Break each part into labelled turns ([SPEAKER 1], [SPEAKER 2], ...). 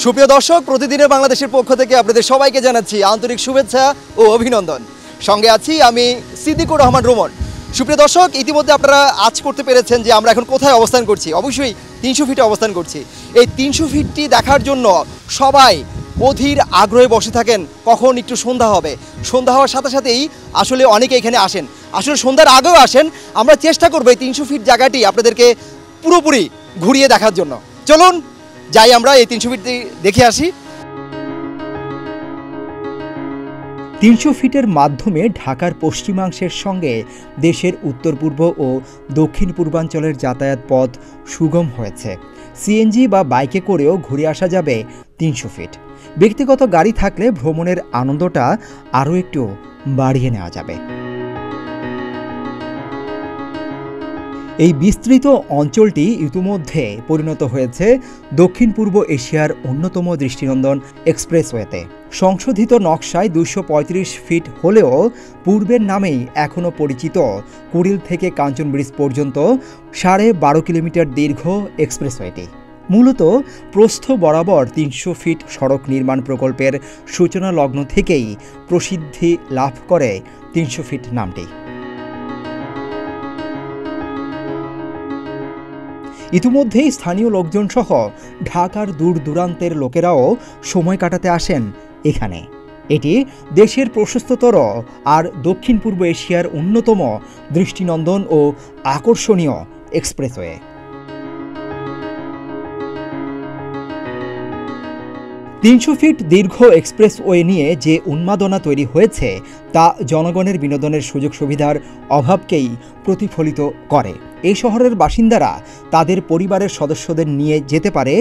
[SPEAKER 1] সুপ্রিয় দর্শক, প্রতিদিনের বাংলাদেশের পক্ষ থেকে আপনাদের সবাইকে জানাচ্ছি আন্তরিক শুভেচ্ছা ও অভিনন্দন। সঙ্গে আছি আমি সিদ্দিকুর রহমান রোমন। সুপ্রিয় দর্শক, ইতিমধ্যে আপনারা আজ করতে পেরেছেন যে আমরা এখন কোথায় অবস্থান করছি। অবশ্যই 300 ফিটে অবস্থান করছি। এই 300 ফিটটি দেখার জন্য সবাই অধীর আগ্রহে বসে থাকেন কখন একটু সন্ধ্যা হবে। সন্ধ্যা হওয়ার সাথে সাথেই আসলে অনেকে এখানে আসেন, আসলে সন্ধ্যার আগেও আসেন। আমরা চেষ্টা করবো এই 300 ফিট জায়গাটি আপনাদেরকে পুরোপুরি ঘুরিয়ে দেখার জন্য। চলুন যাই আমরা এই 300 ফিট দেখে আসি। 300 ফিটের মাধ্যমে ঢাকার পশ্চিমাংশের সঙ্গে দেশের উত্তর পূর্ব ও দক্ষিণ পূর্বাঞ্চলের যাতায়াত পথ সুগম হয়েছে। সিএনজি বা বাইকে করেও ঘুরে আসা যাবে 300 ফিট। ব্যক্তিগত গাড়ি থাকলে ভ্রমণের আনন্দটা আরও একটু বাড়িয়ে নেওয়া যাবে। এই বিস্তৃত অঞ্চলটি ইতিমধ্যে পরিণত হয়েছে দক্ষিণ পূর্ব এশিয়ার অন্যতম দৃষ্টিনন্দন এক্সপ্রেসওয়েতে। সংশোধিত নকশায় 235 ফিট হলেও পূর্বের নামেই এখনও পরিচিত কুড়িল থেকে কাঞ্চন ব্রিজ পর্যন্ত 12.5 কিলোমিটার দীর্ঘ এক্সপ্রেসওয়েটি। মূলত প্রস্থ বরাবর 300 ফিট সড়ক নির্মাণ প্রকল্পের সূচনা লগ্ন থেকেই প্রসিদ্ধি লাভ করে 300 ফিট নামটি। ইতিমধ্যেই স্থানীয় লোকজন সহ ঢাকার দূর দূরান্তের লোকেরাও সময় কাটাতে আসেন এখানে। এটি দেশের প্রশস্ততর আর দক্ষিণ পূর্ব এশিয়ার অন্যতম দৃষ্টিনন্দন ও আকর্ষণীয় এক্সপ্রেসওয়ে। তিনশো ফিট দীর্ঘ এক্সপ্রেসওয়ে নিয়ে যে উন্মাদনা তৈরি হয়েছে তা জনগণের বিনোদনের সুযোগ সুবিধার অভাবকেই প্রতিফলিত করে। এই শহরের বাসিন্দারা তাদের পরিবারের সদস্যদের নিয়ে যেতে পারে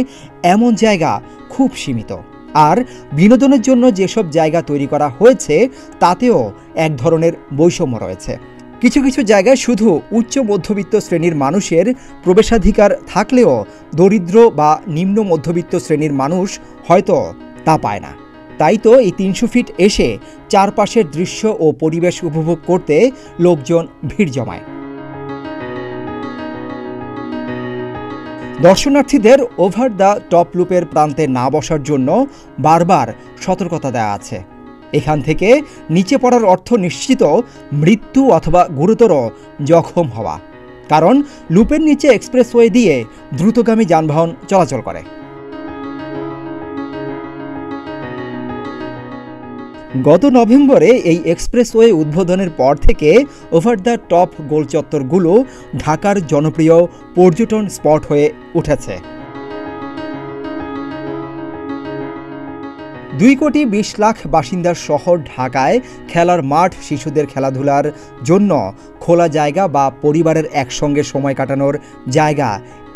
[SPEAKER 1] এমন জায়গা খুব সীমিত। আর বিনোদনের জন্য যেসব জায়গা তৈরি করা হয়েছে তাতেও এক ধরনের বৈষম্য রয়েছে। কিছু কিছু জায়গায় শুধু উচ্চ মধ্যবিত্ত শ্রেণীর মানুষের প্রবেশাধিকার থাকলেও দরিদ্র বা নিম্ন মধ্যবিত্ত শ্রেণীর মানুষ হয়তো তা পায় না। তাই তো এই 300 ফিট এসে চারপাশের দৃশ্য ও পরিবেশ উপভোগ করতে লোকজন ভিড় জমায়। দর্শনার্থীদের ওভার দ্য টপ লুপের প্রান্তে না বসার জন্য বারবার সতর্কতা দেওয়া আছে। এখান থেকে নিচে পড়ার অর্থ নিশ্চিত মৃত্যু অথবা গুরুতর জখম হওয়া, কারণ লুপের নিচে এক্সপ্রেসওয়ে দিয়ে দ্রুতগামী যানবাহন চলাচল করে। গত নভেম্বরে এই এক্সপ্রেসওয়ে উদ্বোধনের পর থেকে ওভার দ্য টপ গোল চত্বরগুলো ঢাকার জনপ্রিয় পর্যটন স্পট হয়ে উঠেছে। 2,20,00,000 বাসিন্দার শহর ঢাকায় খেলার মাঠ, শিশুদের খেলাধুলার জন্য খোলা জায়গা বা পরিবারের একসঙ্গে সময় কাটানোর জায়গা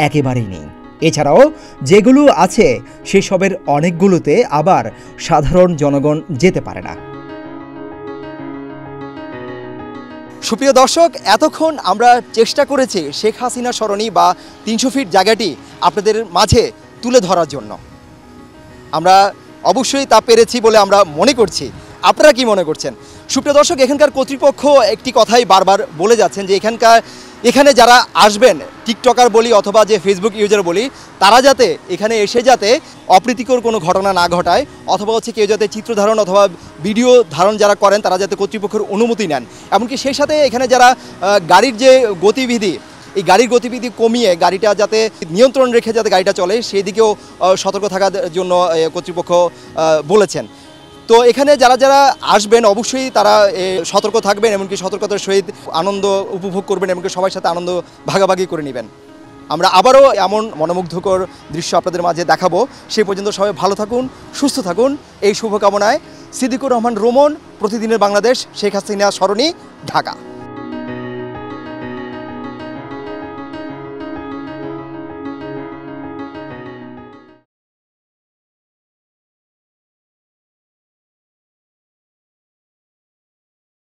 [SPEAKER 1] একেবারেই নেই। এছাড়াও যেগুলো আছে সেসবের অনেকগুলোতে আবার সাধারণ জনগণ যেতে পারে না। সুপ্রিয় দর্শক, এতক্ষণ আমরা চেষ্টা করেছি শেখ হাসিনা সরণি বা 300 ফিট জায়গাটি আপনাদের মাঝে তুলে ধরার জন্য। আমরা অবশ্যই তা পেরেছি বলে আমরা মনে করছি। আপনারা কি মনে করছেন? সুপ্রিয় দর্শক, এখানকার কর্তৃপক্ষ একটি কথাই বারবার বলে যাচ্ছেন যে এখানে যারা আসবেন, টিকটকার বলি অথবা যে ফেসবুক ইউজার বলি, তারা যাতে এখানে এসে যাতে অপ্রীতিকর কোনো ঘটনা না ঘটায়, অথবা কেউ যাতে চিত্র ধারণ অথবা ভিডিও ধারণ যারা করেন তারা যাতে কর্তৃপক্ষের অনুমতি নেন। এমনকি সেই সাথে এখানে যারা গাড়ির যে গতিবিধি, এই গাড়ির গতিবিধি কমিয়ে গাড়িটা যাতে নিয়ন্ত্রণ রেখে যাতে গাড়িটা চলে সেই দিকেও সতর্ক থাকার জন্য কর্তৃপক্ষ বলেছেন। তো এখানে যারা যারা আসবেন অবশ্যই তারা সতর্ক থাকবেন, এমনকি সতর্কতার সহিত আনন্দ উপভোগ করবেন, এমনকি সবার সাথে আনন্দ ভাগাভাগি করে নেবেন। আমরা আবারও এমন মনোমুগ্ধকর দৃশ্য আপনাদের মাঝে দেখাবো। সেই পর্যন্ত সবাই ভালো থাকুন, সুস্থ থাকুন, এই শুভকামনায় সিদ্দিকুর রহমান রোমন, প্রতিদিনের বাংলাদেশ, শেখ হাসিনা সরণি, ঢাকা।